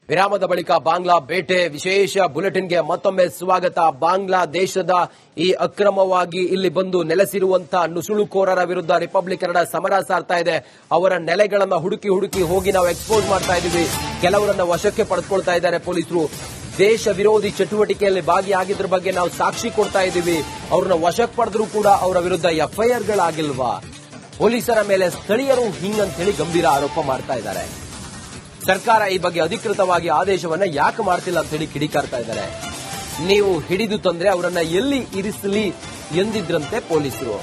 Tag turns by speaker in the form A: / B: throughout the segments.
A: ವಿರಾಮದ ಬಳಿಕ ಬಾಂಗ್ಲಾ ಬೇಟೆ ವಿಶೇಷ ಬುಲೆಟಿನ್ಗೆ ಮತ್ತೊಮ್ಮೆ ಸ್ವಾಗತ. ಬಾಂಗ್ಲಾದೇಶದ ಈ ಅಕ್ರಮವಾಗಿ ಇಲ್ಲಿ ಬಂದು ನೆಲೆಸಿರುವಂತಹ ನುಸುಳುಕೋರರ ವಿರುದ್ಧ ರಿಪಬ್ಲಿಕ್ ಕನ್ನಡ ಸಮರ ಸಾರ್ತಾ ಇದೆ. ಅವರ ನೆಲೆಗಳನ್ನ ಹುಡುಕಿ ಹುಡುಕಿ ಹೋಗಿ ನಾವು ಎಕ್ಸ್ಪೋಸ್ ಮಾಡ್ತಾ ಇದ್ದೀವಿ. ಕೆಲವರನ್ನ ವಶಕ್ಕೆ ಪಡೆದುಕೊಳ್ತಾ ಇದ್ದಾರೆ ಪೊಲೀಸರು. ದೇಶ ವಿರೋಧಿ ಚಟುವಟಿಕೆಯಲ್ಲಿ ಭಾಗಿಯಾಗಿದ್ರ ಬಗ್ಗೆ ನಾವು ಸಾಕ್ಷಿ ಕೊಡ್ತಾ ಇದ್ದೀವಿ. ಅವ್ರನ್ನ ವಶಕ್ಕೆ ಪಡೆದ್ರೂ ಕೂಡ ಅವರ ವಿರುದ್ಧ ಎಫ್ಐಆರ್ಗಳಾಗಿಲ್ವಾ? ಪೊಲೀಸರ ಮೇಲೆ ಸ್ಥಳೀಯರು ಹಿಂಗಂತ ಹೇಳಿ ಗಂಭೀರ ಆರೋಪ ಮಾಡ್ತಾ ಇದ್ದಾರೆ. ಸರ್ಕಾರ ಈ ಬಗ್ಗೆ ಅಧಿಕೃತವಾಗಿ ಆದೇಶವನ್ನ ಯಾಕೆ ಮಾಡ್ತಿಲ್ಲ ಅಂತ ಹೇಳಿ ಕಿಡಿಕಾರ್ತಾ ಇದ್ದಾರೆ. ನೀವು ಹಿಡಿದು ತಂದ್ರೆ ಅವರನ್ನ ಎಲ್ಲಿ ಇರಿಸಲಿ ಎಂದಿದ್ರಂತೆ ಪೊಲೀಸರು.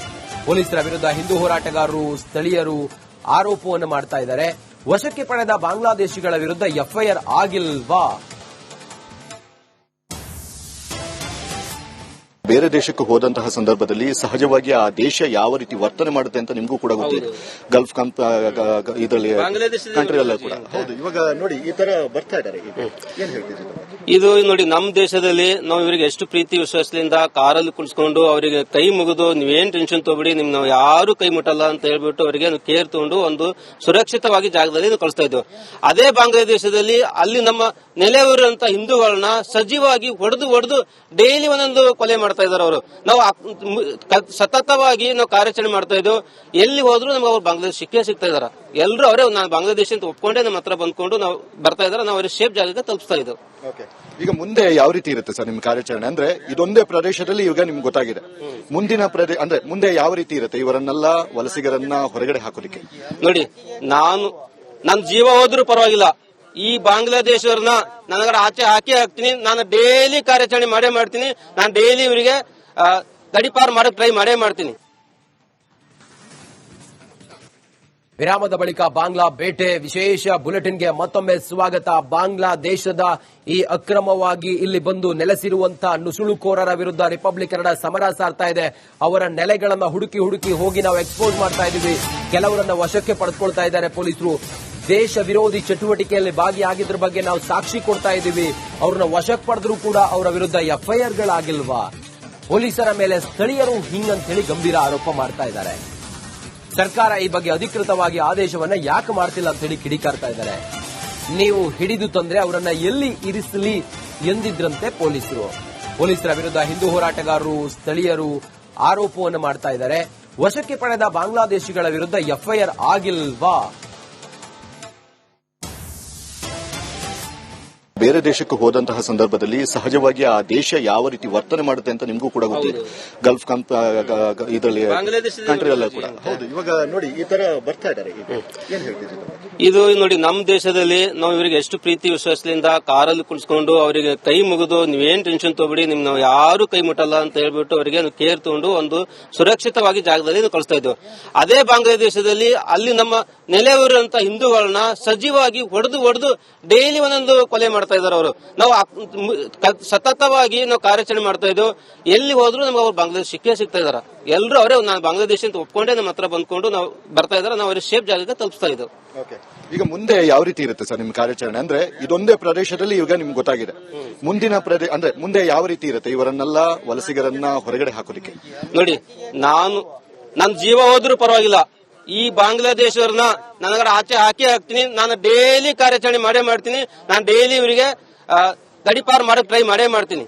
A: ಪೊಲೀಸರ ವಿರುದ್ಧ ಹಿಂದೂ ಹೋರಾಟಗಾರರು, ಸ್ಥಳೀಯರು ಆರೋಪವನ್ನು ಮಾಡ್ತಾ ಇದ್ದಾರೆ. ವಶಕ್ಕೆ ಪಡೆದ ಬಾಂಗ್ಲಾದೇಶಿಗಳ ವಿರುದ್ಧ ಎಫ್ಐಆರ್ ಆಗಿಲ್ವಾ?
B: ಬೇರೆ ದೇಶಕ್ಕೆ ಹೋದಂತಹ ಸಂದರ್ಭದಲ್ಲಿ ಸಹಜವಾಗಿ ಆ ದೇಶ ಯಾವ ರೀತಿ ವರ್ತನೆ ಮಾಡುತ್ತೆ ಅಂತ ನಿಮಗೂ ಕೂಡ ಗೊತ್ತಿದೆ. ಗಲ್ಫ್ ಇದರಲ್ಲಿ ಕಂಟ್ರಿಯಲ್ಲ ಕೂಡ ಹೌದು. ಇವಾಗ ನೋಡಿ ಈ ತರ ಬರ್ತಾ ಇದ್ದಾರೆ. ಏನ್ ಹೇಳ್ತಿದ್ದೀರಿ?
C: ಇದು ನೋಡಿ, ನಮ್ಮ ದೇಶದಲ್ಲಿ ನಾವು ಇವರಿಗೆ ಎಷ್ಟು ಪ್ರೀತಿ ವಿಶ್ವಾಸದಿಂದ ಕಾರಲ್ಲಿ ಕುಳಿಸ್ಕೊಂಡು ಅವರಿಗೆ ಕೈ ಮುಗಿದು ನೀವೇನ್ ಟೆನ್ಷನ್ ತಗೋಬಿಡಿ, ನಿಮ್ ನಾವು ಯಾರು ಕೈ ಮುಟ್ಟಲ್ಲ ಅಂತ ಹೇಳ್ಬಿಟ್ಟು ಅವರಿಗೆ ಕೇರ್ ತಗೊಂಡು ಒಂದು ಸುರಕ್ಷಿತವಾಗಿ ಜಾಗದಲ್ಲಿ ಕಳಿಸ್ತಾ ಇದ್ವು. ಅದೇ ಬಾಂಗ್ಲಾದೇಶದಲ್ಲಿ ಅಲ್ಲಿ ನಮ್ಮ ನೆಲೆಯೂರಂತ ಹಿಂದೂಗಳನ್ನ ಸಜೀವಾಗಿ ಹೊಡೆದು ಡೈಲಿ ಒಂದೊಂದು ಕೊಲೆ ಮಾಡ್ತಾ ಇದ್ದಾರೆ ಅವರು. ನಾವು ಸತತವಾಗಿ ನಾವು ಕಾರ್ಯಾಚರಣೆ ಮಾಡ್ತಾ ಇದ್ದೆವು. ಎಲ್ಲಿ ಹೋದ್ರು ನಮ್ಗೆ ಅವ್ರು ಬಾಂಗ್ಲಾದೇಶ ಸಿಗ್ತಾ ಇದಾರೆ. ಎಲ್ಲರೂ ಅವರೇ ನಾನು ಬಾಂಗ್ಲಾದೇಶ ಅಂತ ಒಪ್ಕೊಂಡೇ ನಮ್ಮ ಹತ್ರ ಬಂದ್ಕೊಂಡು ನಾವು ಬರ್ತಾ ಇದಾರೆ. ನಾವು ಅವ್ರಿಗೆ ಸೇಫ್ ಜಾಗಕ್ಕೆ ತಲುಪಿಸ್ತಾ ಇದ್ದೆವು.
B: ಈಗ ಮುಂದೆ ಯಾವ ರೀತಿ ಇರುತ್ತೆ ಸರ್ ನಿಮ್ ಕಾರ್ಯಾಚರಣೆ? ಅಂದ್ರೆ ಇದೊಂದೇ ಪ್ರದೇಶದಲ್ಲಿ ಈಗ ನಿಮ್ಗೆ ಗೊತ್ತಾಗಿದೆ. ಮುಂದಿನ ಅಂದ್ರೆ ಮುಂದೆ ಯಾವ ರೀತಿ ಇರುತ್ತೆ ಇವರನ್ನೆಲ್ಲ ವಲಸಿಗರನ್ನ ಹೊರಗಡೆ ಹಾಕೋದಿಕ್ಕೆ?
C: ನೋಡಿ, ನನ್ನ ಜೀವ ಹೋದ್ರೂ ಪರವಾಗಿಲ್ಲ, ಈ ಬಾಂಗ್ಲಾದೇಶವ್ರನ್ನ ನನಗರ ಆಚೆ ಹಾಕ್ತೀನಿ. ನಾನು ಡೈಲಿ ಕಾರ್ಯಾಚರಣೆ ಮಾಡೇ ಮಾಡ್ತೀನಿ. ನಾನು ಡೈಲಿ ಇವರಿಗೆ ಗಡಿಪಾರು ಮಾಡಕ್ ಟ್ರೈ ಮಾಡೇ ಮಾಡ್ತೀನಿ.
A: ವಿರಾಮದ ಬಳಿಕ ಬಾಂಗ್ಲಾ ಬೇಟೆ ವಿಶೇಷ ಬುಲೆಟಿನ್ಗೆ ಮತ್ತೊಮ್ಮೆ ಸ್ವಾಗತ. ಬಾಂಗ್ಲಾದೇಶದ ಈ ಅಕ್ರಮವಾಗಿ ಇಲ್ಲಿ ಬಂದು ನೆಲೆಸಿರುವಂತಹ ನುಸುಳುಕೋರರ ವಿರುದ್ಧ ರಿಪಬ್ಲಿಕ್ ಕನ್ನಡ ಸಮರ ಸಾರ್ತಾ ಇದೆ. ಅವರ ನೆಲೆಗಳನ್ನ ಹುಡುಕಿ ಹುಡುಕಿ ಹೋಗಿ ನಾವು ಎಕ್ಸ್ಪೋಸ್ ಮಾಡ್ತಾ ಇದ್ದೀವಿ. ಕೆಲವರನ್ನ ವಶಕ್ಕೆ ಪಡೆದುಕೊಳ್ತಾ ಇದ್ದಾರೆ ಪೊಲೀಸರು. ದೇಶ ವಿರೋಧಿ ಚಟುವಟಿಕೆಯಲ್ಲಿ ಭಾಗಿಯಾಗಿದ್ರ ಬಗ್ಗೆ ನಾವು ಸಾಕ್ಷಿ ಕೊಡ್ತಾ ಇದ್ದೀವಿ. ಅವ್ರನ್ನ ವಶಕ್ಕೆ ಪಡೆದ್ರೂ ಕೂಡ ಅವರ ವಿರುದ್ಧ ಎಫ್ಐಆರ್ಗಳಾಗಿಲ್ವಾ? ಪೊಲೀಸರ ಮೇಲೆ ಸ್ಥಳೀಯರು ಹಿಂಗಂತ ಹೇಳಿ ಗಂಭೀರ ಆರೋಪ ಮಾಡ್ತಾ ಇದ್ದಾರೆ. ಸರ್ಕಾರ ಈ ಬಗ್ಗೆ ಅಧಿಕೃತವಾಗಿ ಆದೇಶವನ್ನ ಯಾಕೆ ಮಾಡ್ತಿಲ್ಲ ಅಂತ ಹೇಳಿ ಕಿಡಿಕಾರ್ತಾ ಇದ್ದಾರೆ. ನೀವು ಹಿಡಿದು ತಂದ್ರೆ ಅವರನ್ನ ಎಲ್ಲಿ ಇರಿಸಲಿ ಎಂದಿದ್ರಂತೆ ಪೊಲೀಸರು. ಪೊಲೀಸರ ವಿರುದ್ಧ ಹಿಂದೂ ಹೋರಾಟಗಾರರು, ಸ್ಥಳೀಯರು ಆರೋಪವನ್ನು ಮಾಡ್ತಾ ಇದ್ದಾರೆ. ವಶಕ್ಕೆ ಪಡೆದ ಬಾಂಗ್ಲಾದೇಶಿಗಳ ವಿರುದ್ಧ ಎಫ್ಐಆರ್ ಆಗಿಲ್ವಾ?
B: ಬೇರೆ ದೇಶಕ್ಕೆ ಹೋದಂತಹ ಸಂದರ್ಭದಲ್ಲಿ ಸಹಜವಾಗಿ ಆ ದೇಶ ಯಾವ ರೀತಿ ವರ್ತನೆ ಮಾಡುತ್ತೆ ಅಂತ ನಿಮಗೂ ಕೂಡ ಗೊತ್ತಿದೆ. ಗಲ್ಫ್ ಇದರಲ್ಲಿ ಕಂಟ್ರಿಯಲ್ಲ ಕೂಡ ಹೌದು. ಇವಾಗ ನೋಡಿ ಈ ತರ ಬರ್ತಾ ಇದ್ದಾರೆ. ಏನ್ ಹೇಳ್ತಿದ್ದೀರಿ?
C: ಇದು ನೋಡಿ, ನಮ್ಮ ದೇಶದಲ್ಲಿ ನಾವು ಇವರಿಗೆ ಎಷ್ಟು ಪ್ರೀತಿ ವಿಶ್ವಾಸದಿಂದ ಕಾರಲ್ಲಿ ಕುಳಿಸ್ಕೊಂಡು ಅವರಿಗೆ ಕೈ ಮುಗಿದು ನೀವೇನ್ ಟೆನ್ಷನ್ ತಗೋಬಿಡಿ, ನಿಮ್ ನಾವು ಯಾರು ಕೈ ಮುಟ್ಟಲ್ಲ ಅಂತ ಹೇಳ್ಬಿಟ್ಟು ಅವರಿಗೆ ಕೇರ್ ತಗೊಂಡು ಒಂದು ಸುರಕ್ಷಿತವಾಗಿ ಜಾಗದಲ್ಲಿ ಕಳಿಸ್ತಾ ಇದ್ವು. ಅದೇ ಬಾಂಗ್ಲಾದೇಶದಲ್ಲಿ ಅಲ್ಲಿ ನಮ್ಮ ನೆಲೆಯೂರಂತ ಹಿಂದೂಗಳನ್ನ ಸಜೀವಾಗಿ ಹೊಡೆದು ಡೈಲಿ ಒಂದೊಂದು ಕೊಲೆ ಮಾಡ್ತಾ ಇದ್ದಾರೆ ಅವರು. ನಾವು ಸತತವಾಗಿ ನಾವು ಕಾರ್ಯಾಚರಣೆ ಮಾಡ್ತಾ ಇದ್ದೆವು. ಎಲ್ಲಿ ಹೋದ್ರು ನಮ್ಗೆ ಅವ್ರು ಬಾಂಗ್ಲಾದೇಶ ಸಿಗ್ತಾ ಇದಾರೆ. ಎಲ್ಲರೂ ಅವರೇ ನಾನು ಬಾಂಗ್ಲಾದೇಶ ಅಂತ ಒಪ್ಕೊಂಡೇ ನಮ್ಮ ಹತ್ರ ಬಂದ್ಕೊಂಡು ನಾವು ಬರ್ತಾ ಇದ್ದಾರೆ. ನಾವು ಅವ್ರಿಗೆ ಸೇಫ್ ಜಾಗಕ್ಕೆ ತಲುಪಿಸ್ತಾ ಇದ್ದೆವು.
B: ಈಗ ಮುಂದೆ ಯಾವ ರೀತಿ ಇರುತ್ತೆ ಸರ್ ನಿಮ್ ಕಾರ್ಯಾಚರಣೆ? ಅಂದ್ರೆ ಇದೊಂದೇ ಪ್ರದೇಶದಲ್ಲಿ ಈಗ ನಿಮ್ಗೆ ಗೊತ್ತಾಗಿದೆ. ಮುಂದಿನ ಅಂದ್ರೆ ಮುಂದೆ ಯಾವ ರೀತಿ ಇರುತ್ತೆ ಇವರನ್ನೆಲ್ಲ ವಲಸಿಗರನ್ನ ಹೊರಗಡೆ ಹಾಕೋದಿಕ್ಕೆ?
C: ನೋಡಿ, ನನ್ನ ಜೀವ ಹೋದ್ರೂ ಪರವಾಗಿಲ್ಲ, ಈ ಬಾಂಗ್ಲಾದೇಶವ್ರನ್ನ ನನಗರ ಆಚೆ ಹಾಕ್ತೀನಿ. ನಾನು ಡೈಲಿ ಕಾರ್ಯಾಚರಣೆ ಮಾಡೇ ಮಾಡ್ತೀನಿ. ನಾನು ಡೈಲಿ ಇವರಿಗೆ ಗಡಿಪಾರು ಮಾಡಕ್ ಟ್ರೈ ಮಾಡೇ ಮಾಡ್ತೀನಿ.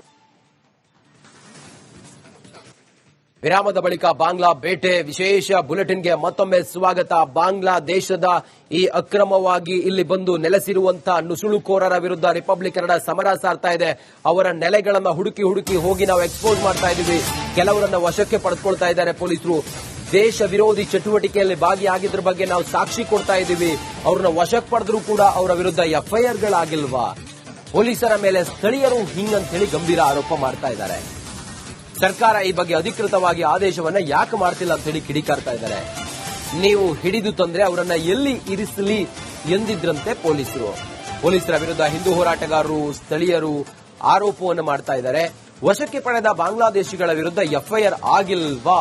A: ವಿರಾಮದ ಬಳಿಕ ಬಾಂಗ್ಲಾ ಬೇಟೆ ವಿಶೇಷ ಬುಲೆಟಿನ್ಗೆ ಮತ್ತೊಮ್ಮೆ ಸ್ವಾಗತ. ಬಾಂಗ್ಲಾದೇಶದ ಈ ಅಕ್ರಮವಾಗಿ ಇಲ್ಲಿ ಬಂದು ನೆಲೆಸಿರುವಂತಹ ನುಸುಳುಕೋರರ ವಿರುದ್ಧ ರಿಪಬ್ಲಿಕ್ ಕನ್ನಡ ಸಮರ ಸಾರ್ತಾ ಇದೆ. ಅವರ ನೆಲೆಗಳನ್ನ ಹುಡುಕಿ ಹುಡುಕಿ ಹೋಗಿ ನಾವು ಎಕ್ಸ್ಪೋಸ್ ಮಾಡ್ತಾ ಇದ್ದೀವಿ. ಕೆಲವರನ್ನ ವಶಕ್ಕೆ ಪಡೆದುಕೊಳ್ತಾ ಇದ್ದಾರೆ ಪೊಲೀಸರು. ದೇಶ ವಿರೋಧಿ ಚಟುವಟಿಕೆಯಲ್ಲಿ ಭಾಗಿಯಾಗಿದ್ರ ಬಗ್ಗೆ ನಾವು ಸಾಕ್ಷಿ ಕೊಡ್ತಾ ಇದ್ದೀವಿ. ಅವ್ರನ್ನ ವಶಕ್ಕೆ ಪಡೆದ್ರೂ ಕೂಡ ಅವರ ವಿರುದ್ಧ ಎಫ್ಐಆರ್ಗಳಾಗಿಲ್ವಾ? ಪೊಲೀಸರ ಮೇಲೆ ಸ್ಥಳೀಯರು ಹಿಂಗಂತ ಹೇಳಿ ಗಂಭೀರ ಆರೋಪ ಮಾಡ್ತಾ ಇದ್ದಾರೆ. ಸರ್ಕಾರ ಈ ಬಗ್ಗೆ ಅಧಿಕೃತವಾಗಿ ಆದೇಶವನ್ನ ಯಾಕೆ ಮಾಡ್ತಿಲ್ಲ ಅಂತ ಹೇಳಿ ಕಿಡಿಕಾರ್ತಾ ಇದ್ದಾರೆ. ನೀವು ಹಿಡಿದು ತಂದ್ರೆ ಅವರನ್ನ ಎಲ್ಲಿ ಇರಿಸಲಿ ಎಂದಿದ್ರಂತೆ ಪೊಲೀಸರು. ಪೊಲೀಸರ ವಿರುದ್ಧ ಹಿಂದೂ ಹೋರಾಟಗಾರರು, ಸ್ಥಳೀಯರು ಆರೋಪವನ್ನು ಮಾಡ್ತಾ ಇದ್ದಾರೆ. ವಶಕ್ಕೆ ಪಡೆದ ಬಾಂಗ್ಲಾದೇಶಿಗಳ ವಿರುದ್ಧ ಎಫ್ಐಆರ್ ಆಗಿಲ್ವಾ?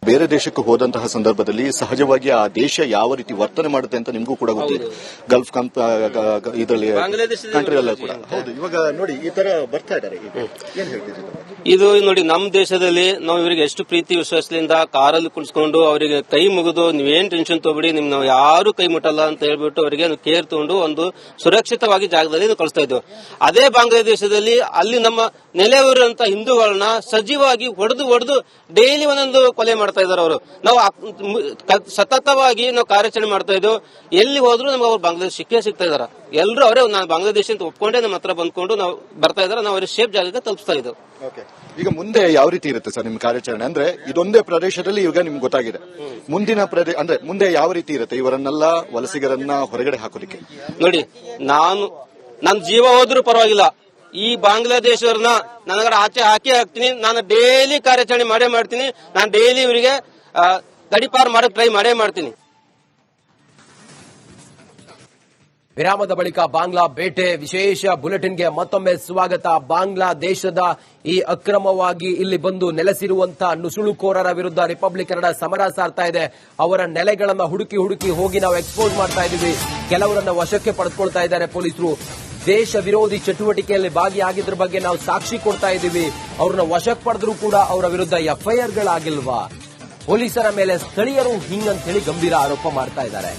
B: ಬೇರೆ ದೇಶಕ್ಕೆ ಹೋದಂತಹ ಸಂದರ್ಭದಲ್ಲಿ ಸಹಜವಾಗಿ ಆ ದೇಶ ಯಾವ ರೀತಿ ವರ್ತನೆ ಮಾಡುತ್ತೆ ಅಂತ ನಿಮಗೂ ಕೂಡ ಗೊತ್ತಿದೆ. ಗಲ್ಫ್ ಇದರಲ್ಲಿ ಕಂಟ್ರಿಯಲ್ಲ ಕೂಡ ಹೌದು. ಇವಾಗ ನೋಡಿ ಈ ತರ ಬರ್ತಾ ಇದ್ದಾರೆ. ಏನ್ ಹೇಳ್ತಿದ್ದೀರಿ?
C: ಇದು ನೋಡಿ ನಮ್ಮ ದೇಶದಲ್ಲಿ ನಾವು ಇವರಿಗೆ ಎಷ್ಟು ಪ್ರೀತಿ ವಿಶ್ವಾಸದಿಂದ ಕಾರಲ್ಲಿ ಕುಳಿಸ್ಕೊಂಡು ಅವರಿಗೆ ಕೈ ಮುಗಿದು ನೀವೇನ್ ಟೆನ್ಷನ್ ತಗೋಬಿಡಿ ನಿಮ್ ನಾವು ಯಾರು ಕೈ ಮುಟ್ಟಲ್ಲ ಅಂತ ಹೇಳ್ಬಿಟ್ಟು ಅವರಿಗೆ ಕೇರ್ ತಗೊಂಡು ಒಂದು ಸುರಕ್ಷಿತವಾಗಿ ಜಾಗದಲ್ಲಿ ಕಳಿಸ್ತಾ ಇದ್ವು. ಅದೇ ಬಾಂಗ್ಲಾದೇಶದಲ್ಲಿ ಅಲ್ಲಿ ನಮ್ಮ ನೆಲೆಯೂರಂತ ಹಿಂದೂಗಳನ್ನ ಸಜೀವಾಗಿ ಹೊಡೆದು ಡೈಲಿ ಒಂದೊಂದು ಕೊಲೆ ಮಾಡ್ತಾ ಇದ್ದಾರೆ ಅವರು. ನಾವು ಸತತವಾಗಿ ನಾವು ಕಾರ್ಯಾಚರಣೆ ಮಾಡ್ತಾ ಇದ್ವು. ಎಲ್ಲಿ ಹೋದ್ರು ನಮ್ಗೆ ಅವ್ರು ಬಾಂಗ್ಲಾದೇಶ ಸಿಗ್ತಾ ಇದಾರೆ. ಎಲ್ಲರೂ ಅವರೇ ನಾನು ಬಾಂಗ್ಲಾದೇಶ ಅಂತ ಒಪ್ಕೊಂಡೇ ನಮ್ಮ ಹತ್ರ ಬಂದ್ಕೊಂಡು ನಾವು ಬರ್ತಾ ಇದಾರೆ. ನಾವು ಅವ್ರಿಗೆ ಸೇಫ್ ಜಾಗಕ್ಕೆ ತಲುಪಿಸ್ತಾ ಇದ್ದೆವು.
B: ಈಗ ಮುಂದೆ ಯಾವ ರೀತಿ ಇರುತ್ತೆ ಸರ್ ನಿಮ್ಮ ಕಾರ್ಯಾಚರಣೆ? ಅಂದ್ರೆ ಇದೊಂದೇ ಪ್ರದೇಶದಲ್ಲಿ ಈಗ ನಿಮ್ಗೆ ಗೊತ್ತಾಗಿದೆ, ಮುಂದಿನ ಅಂದ್ರೆ ಮುಂದೆ ಯಾವ ರೀತಿ ಇರುತ್ತೆ ಇವರನ್ನೆಲ್ಲ ವಲಸಿಗರನ್ನ ಹೊರಗಡೆ ಹಾಕೋದಿಕ್ಕೆ?
C: ನೋಡಿ, ನನ್ನ ಜೀವ ಹೋದ್ರೂ ಪರವಾಗಿಲ್ಲ, ಈ ಬಾಂಗ್ಲಾದೇಶವ್ರನ್ನ ನನಗರ ಆಚೆ ಹಾಕ್ತೀನಿ. ನಾನು ಡೈಲಿ ಕಾರ್ಯಾಚರಣೆ ಮಾಡೇ ಮಾಡ್ತೀನಿ. ನಾನು ಡೈಲಿ ಇವರಿಗೆ ಗಡಿಪಾರು ಮಾಡಕ್ ಟ್ರೈ ಮಾಡೇ ಮಾಡ್ತೀನಿ.
A: ವಿರಾಮದ ಬಳಿಕ ಬಾಂಗ್ಲಾ ಬೇಟೆ ವಿಶೇಷ ಬುಲೆಟಿನ್ಗೆ ಮತ್ತೊಮ್ಮೆ ಸ್ವಾಗತ. ಬಾಂಗ್ಲಾದೇಶದ ಈ ಅಕ್ರಮವಾಗಿ ಇಲ್ಲಿ ಬಂದು ನೆಲೆಸಿರುವಂತಹ ನುಸುಳುಕೋರರ ವಿರುದ್ಧ ರಿಪಬ್ಲಿಕ್ ಕನ್ನಡ ಸಮರ ಸಾರ್ತಾ ಇದೆ. ಅವರ ನೆಲೆಗಳನ್ನ ಹುಡುಕಿ ಹೋಗಿ ನಾವು ಎಕ್ಸ್ಪೋಸ್ ಮಾಡ್ತಾ ಇದೀವಿ. ಕೆಲವರನ್ನ ವಶಕ್ಕೆ ಪಡೆದುಕೊಳ್ತಾ ಇದ್ದಾರೆ ಪೊಲೀಸರು. ದೇಶ ವಿರೋಧಿ ಚಟುವಟಿಕೆಯಲ್ಲಿ ಭಾಗಿಯಾಗಿದ್ರ ಬಗ್ಗೆ ನಾವು ಸಾಕ್ಷಿ ಕೊಡ್ತಾ ಇದ್ದೀವಿ. ಅವ್ರನ್ನ ವಶಕ್ಕೆ ಪಡೆದ್ರೂ ಕೂಡ ಅವರ ವಿರುದ್ಧ ಎಫ್ಐಆರ್ಗಳಾಗಿಲ್ವಾ? ಪೊಲೀಸರ ಮೇಲೆ ಸ್ಥಳೀಯರು ಹಿಂಗಂತೇಳಿ ಗಂಭೀರ ಆರೋಪ ಮಾಡ್ತಾ ಇದ್ದಾರೆ.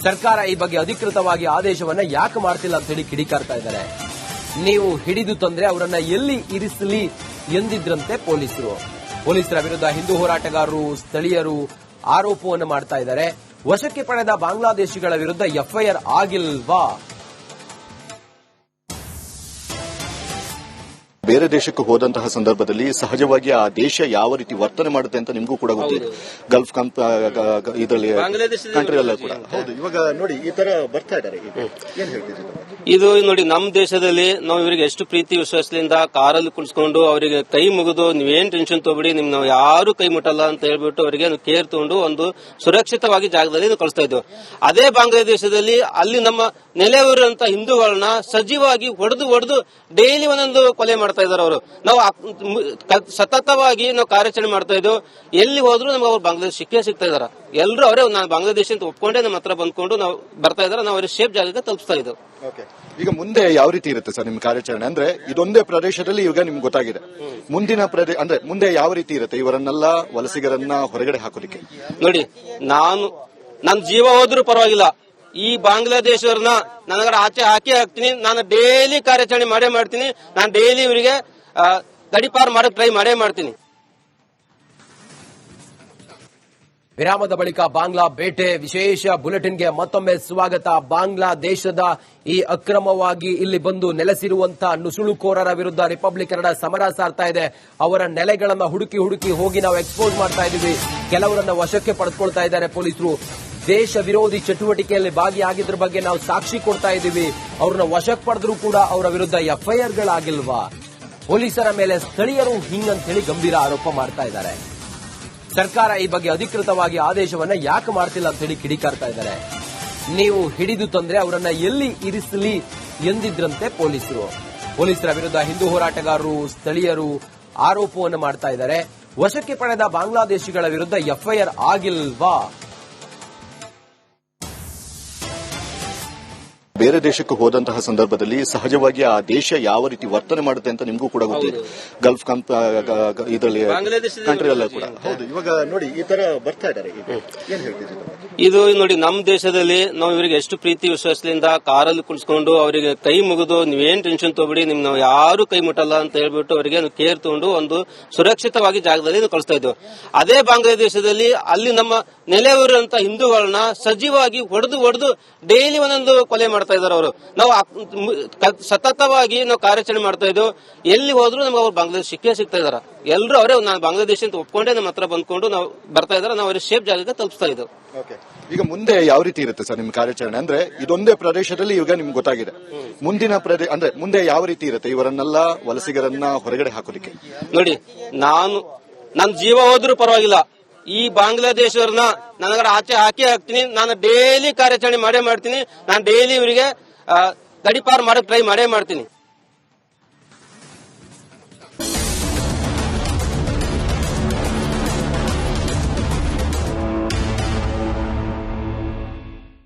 A: ಸರ್ಕಾರ ಈ ಬಗ್ಗೆ ಅಧಿಕೃತವಾಗಿ ಆದೇಶವನ್ನ ಯಾಕೆ ಮಾಡ್ತಿಲ್ಲ ಅಂತ ಹೇಳಿ ಕಿಡಿಕಾರ್ತಾ ಇದ್ದಾರೆ. ನೀವು ಹಿಡಿದು ತಂದ್ರೆ ಅವರನ್ನ ಎಲ್ಲಿ ಇರಿಸಲಿ ಎಂದಿದ್ರಂತೆ ಪೊಲೀಸರ ವಿರುದ್ಧ ಹಿಂದೂ ಹೋರಾಟಗಾರರು, ಸ್ಥಳೀಯರು ಆರೋಪವನ್ನು ಮಾಡ್ತಾ ಇದ್ದಾರೆ. ವಶಕ್ಕೆ ಪಡೆದ ಬಾಂಗ್ಲಾದೇಶಿಗಳ ವಿರುದ್ಧ ಎಫ್ಐಆರ್ ಆಗಿಲ್ವಾ?
B: ಬೇರೆ ದೇಶಕ್ಕೆ ಹೋದಂತಹ ಸಂದರ್ಭದಲ್ಲಿ ಸಹಜವಾಗಿ ಆ ದೇಶ ಯಾವ ರೀತಿ ವರ್ತನೆ ಮಾಡುತ್ತೆ ಅಂತ ನಿಮಗೂ ಕೂಡ ಗೊತ್ತಿದೆ. ಗಲ್ಫ್ ಇದರಲ್ಲಿ ಕಂಟ್ರಿ ಎಲ್ಲ ಕೂಡ ಹೌದು. ಇವಾಗ ನೋಡಿ ಈ ತರ ಬರ್ತಾ ಇದ್ದಾರೆ, ಏನ್ ಹೇಳ್ತಿದ್ರು?
C: ಇದು ನೋಡಿ, ನಮ್ಮ ದೇಶದಲ್ಲಿ ನಾವು ಇವರಿಗೆ ಎಷ್ಟು ಪ್ರೀತಿ ವಿಶ್ವಾಸದಿಂದ ಕಾರಲ್ಲಿ ಕುಳಿಸ್ಕೊಂಡು ಅವರಿಗೆ ಕೈ ಮುಗಿದು ನೀವೇನ್ ಟೆನ್ಷನ್ ತಗೋಬಿಡಿ ನಿಮ್ ನಾವು ಯಾರು ಕೈ ಮುಟ್ಟಲ್ಲ ಅಂತ ಹೇಳ್ಬಿಟ್ಟು ಅವರಿಗೆ ಕೇರ್ ತಗೊಂಡು ಒಂದು ಸುರಕ್ಷಿತವಾಗಿ ಜಾಗದಲ್ಲಿ ಕಳಿಸ್ತಾ ಇದ್ವು. ಅದೇ ಬಾಂಗ್ಲಾದೇಶದಲ್ಲಿ ಅಲ್ಲಿ ನಮ್ಮ ನೆಲೆಯೂರಂತ ಹಿಂದೂಗಳನ್ನ ಸಜೀವಾಗಿ ಹೊಡೆದು ಡೈಲಿ ಒಂದೊಂದು ಕೊಲೆ ಮಾಡ್ತಾ ಇದ್ದಾರೆ ಅವರು. ನಾವು ಸತತವಾಗಿ ನಾವು ಕಾರ್ಯಾಚರಣೆ ಮಾಡ್ತಾ ಇದ್ವು. ಎಲ್ಲಿ ಹೋದ್ರು ನಮ್ಗೆ ಅವ್ರು ಬಾಂಗ್ಲಾದೇಶ ಸಿಗ್ತಾ ಇದಾರೆ. ಎಲ್ಲರೂ ಅವರೇ ನಾನು ಬಾಂಗ್ಲಾದೇಶ ಅಂತ ಒಪ್ಕೊಂಡೇ ನಮ್ಮ ಹತ್ರ ಬಂದ್ಕೊಂಡು ನಾವು ಬರ್ತಾ ಇದಾರೆ. ನಾವು ಅವ್ರಿಗೆ ಸೇಫ್ ಜಾಗಕ್ಕೆ ತಲುಪಿಸ್ತಾ ಇದ್ದೆವು.
B: ಈಗ ಮುಂದೆ ಯಾವ ರೀತಿ ಇರುತ್ತೆ ಸರ್ ನಿಮ್ಮ ಕಾರ್ಯಾಚರಣೆ? ಅಂದ್ರೆ ಇದೊಂದೇ ಪ್ರದೇಶದಲ್ಲಿ ಈಗ ನಿಮ್ಗೆ ಗೊತ್ತಾಗಿದೆ, ಮುಂದಿನ ಅಂದ್ರೆ ಮುಂದೆ ಯಾವ ರೀತಿ ಇರುತ್ತೆ ಇವರನ್ನೆಲ್ಲ ವಲಸಿಗರನ್ನ ಹೊರಗಡೆ ಹಾಕೋದಿಕ್ಕೆ?
C: ನೋಡಿ, ನನ್ನ ಜೀವ ಹೋದ್ರೂ ಪರವಾಗಿಲ್ಲ, ಈ ಬಾಂಗ್ಲಾದೇಶವ್ರನ್ನ ನನಗರ ಆಚೆ ಹಾಕ್ತೀನಿ. ನಾನು ಡೈಲಿ ಕಾರ್ಯಾಚರಣೆ ಮಾಡೇ ಮಾಡ್ತೀನಿ. ನಾನು ಡೈಲಿ ಇವರಿಗೆ ಗಡಿಪಾರು ಮಾಡಕ್ ಟ್ರೈ ಮಾಡೇ ಮಾಡ್ತೀನಿ.
A: ವಿರಾಮದ ಬಳಿಕ ಬಾಂಗ್ಲಾ ಬೇಟೆ ವಿಶೇಷ ಬುಲೆಟಿನ್ಗೆ ಮತ್ತೊಮ್ಮೆ ಸ್ವಾಗತ. ಬಾಂಗ್ಲಾದೇಶದ ಈ ಅಕ್ರಮವಾಗಿ ಇಲ್ಲಿ ಬಂದು ನೆಲೆಸಿರುವಂತಹ ನುಸುಳುಕೋರರ ವಿರುದ್ಧ ರಿಪಬ್ಲಿಕ್ ಕನ್ನಡ ಸಮರ ಸಾರ್ತಾ ಇದೆ. ಅವರ ನೆಲೆಗಳನ್ನ ಹುಡುಕಿ ಹೋಗಿ ನಾವು ಎಕ್ಸ್ಪೋಸ್ ಮಾಡ್ತಾ ಇದೀವಿ. ಕೆಲವರನ್ನ ವಶಕ್ಕೆ ಪಡೆದುಕೊಳ್ತಾ ಇದ್ದಾರೆ ಪೊಲೀಸರು. ದೇಶ ವಿರೋಧಿ ಚಟುವಟಿಕೆಯಲ್ಲಿ ಭಾಗಿಯಾಗಿದ್ರ ಬಗ್ಗೆ ನಾವು ಸಾಕ್ಷಿ ಕೊಡ್ತಾ ಇದ್ದೀವಿ. ಅವ್ರನ್ನ ವಶಕ್ಕೆ ಪಡೆದ್ರೂ ಕೂಡ ಅವರ ವಿರುದ್ಧ ಎಫ್ಐಆರ್ಗಳಾಗಿಲ್ವಾ? ಪೊಲೀಸರ ಮೇಲೆ ಸ್ಥಳೀಯರು ಹಿಂಗಂತೇಳಿ ಗಂಭೀರ ಆರೋಪ ಮಾಡ್ತಾ ಇದ್ದಾರೆ. ಸರ್ಕಾರ ಈ ಬಗ್ಗೆ ಅಧಿಕೃತವಾಗಿ ಆದೇಶವನ್ನ ಯಾಕೆ ಮಾಡ್ತಿಲ್ಲ ಅಂತ ಹೇಳಿ ಕಿಡಿಕಾರ್ತಾ ಇದ್ದಾರೆ. ನೀವು ಹಿಡಿದು ತಂದ್ರೆ ಅವರನ್ನ ಎಲ್ಲಿ ಇರಿಸಲಿ ಎಂದಿದ್ರಂತೆ ಪೊಲೀಸರ ವಿರುದ್ಧ ಹಿಂದೂ ಹೋರಾಟಗಾರರು, ಸ್ಥಳೀಯರು ಆರೋಪವನ್ನು ಮಾಡ್ತಾ ಇದ್ದಾರೆ. ವಶಕ್ಕೆ ಪಡೆದ ಬಾಂಗ್ಲಾದೇಶಿಗಳ ವಿರುದ್ಧ ಎಫ್ಐಆರ್ ಆಗಿಲ್ವಾ?
B: ಬೇರೆ ದೇಶಕ್ಕೆ ಹೋದಂತಹ ಸಂದರ್ಭದಲ್ಲಿ ಸಹಜವಾಗಿ ಆ ದೇಶ ಯಾವ ರೀತಿ ವರ್ತನೆ ಮಾಡುತ್ತೆ ಅಂತ ನಿಮ್ಗೂ ಕೂಡ ಗೊತ್ತಿದೆ. ಗಲ್ಫ್ ಇದರಲ್ಲಿ ಕಂಟ್ರಿ ಎಲ್ಲ ಕೂಡ ಹೌದು. ಇವಾಗ ನೋಡಿ ಈ ತರ ಬರ್ತಾ ಇದ್ದಾರೆ, ಏನ್ ಹೇಳ್ತಿದ್ರು?
C: ಇದು ನೋಡಿ, ನಮ್ಮ ದೇಶದಲ್ಲಿ ನಾವು ಇವರಿಗೆ ಎಷ್ಟು ಪ್ರೀತಿ ವಿಶ್ವಾಸದಿಂದ ಕಾರಲ್ಲಿ ಕುಳಿಸ್ಕೊಂಡು ಅವರಿಗೆ ಕೈ ಮುಗಿದು ನೀವೇನ್ ಟೆನ್ಷನ್ ತಗೋಬಿಡಿ ನಿಮ್ ನಾವು ಯಾರು ಕೈ ಮುಟ್ಟಲ್ಲ ಅಂತ ಹೇಳ್ಬಿಟ್ಟು ಅವರಿಗೆ ಕೇರ್ ತಗೊಂಡು ಒಂದು ಸುರಕ್ಷಿತವಾಗಿ ಜಾಗದಲ್ಲಿ ಕಳಿಸ್ತಾ ಇದ್ವು. ಅದೇ ಬಾಂಗ್ಲಾದೇಶದಲ್ಲಿ ಅಲ್ಲಿ ನಮ್ಮ ನೆಲೆಯೂರಂತ ಹಿಂದೂಗಳನ್ನ ಸಜೀವಾಗಿ ಹೊಡೆದು ಡೈಲಿ ಒಂದೊಂದು ಕೊಲೆ ಮಾಡ್ತಾ ಇದ್ದಾರೆ ಅವರು. ನಾವು ಸತತವಾಗಿ ನಾವು ಕಾರ್ಯಾಚರಣೆ ಮಾಡ್ತಾ ಇದ್ವು. ಎಲ್ಲಿ ಹೋದ್ರು ನಮ್ಗೆ ಅವ್ರು ಬಾಂಗ್ಲಾದೇಶ ಸಿಗ್ತಾ ಇದಾರೆ. ಎಲ್ಲರೂ ಅವರೇ ನಾನು ಬಾಂಗ್ಲಾದೇಶ ಅಂತ ಒಪ್ಕೊಂಡೇ ನಮ್ಮ ಹತ್ರ ಬಂದ್ಕೊಂಡು ನಾವು ಬರ್ತಾ ಇದಾರೆ. ನಾವು ಅವ್ರಿಗೆ ಸೇಫ್ ಜಾಗಕ್ಕೆ ತಲುಪಿಸ್ತಾ ಇದ್ದೆವು.
B: ಈಗ ಮುಂದೆ ಯಾವ ರೀತಿ ಇರುತ್ತೆ ಸರ್ ನಿಮ್ಮ ಕಾರ್ಯಾಚರಣೆ? ಅಂದ್ರೆ ಇದೊಂದೇ ಪ್ರದೇಶದಲ್ಲಿ ಈಗ ನಿಮ್ಗೆ ಗೊತ್ತಾಗಿದೆ, ಮುಂದಿನ ಅಂದ್ರೆ ಮುಂದೆ ಯಾವ ರೀತಿ ಇರುತ್ತೆ ಇವರನ್ನೆಲ್ಲ ವಲಸಿಗರನ್ನ ಹೊರಗಡೆ ಹಾಕೋದಿಕ್ಕೆ?
C: ನೋಡಿ, ನನ್ನ ಜೀವ ಹೋದ್ರೂ ಪರವಾಗಿಲ್ಲ, ಈ ಬಾಂಗ್ಲಾದೇಶವ್ರನ್ನ ನನಗರ ಆಚೆ ಹಾಕ್ತೀನಿ. ನಾನು ಡೈಲಿ ಕಾರ್ಯಾಚರಣೆ ಮಾಡೇ ಮಾಡ್ತೀನಿ. ನಾನು ಡೈಲಿ ಇವರಿಗೆ ಗಡಿಪಾರು ಮಾಡಕ್ ಟ್ರೈ ಮಾಡೇ ಮಾಡ್ತೀನಿ.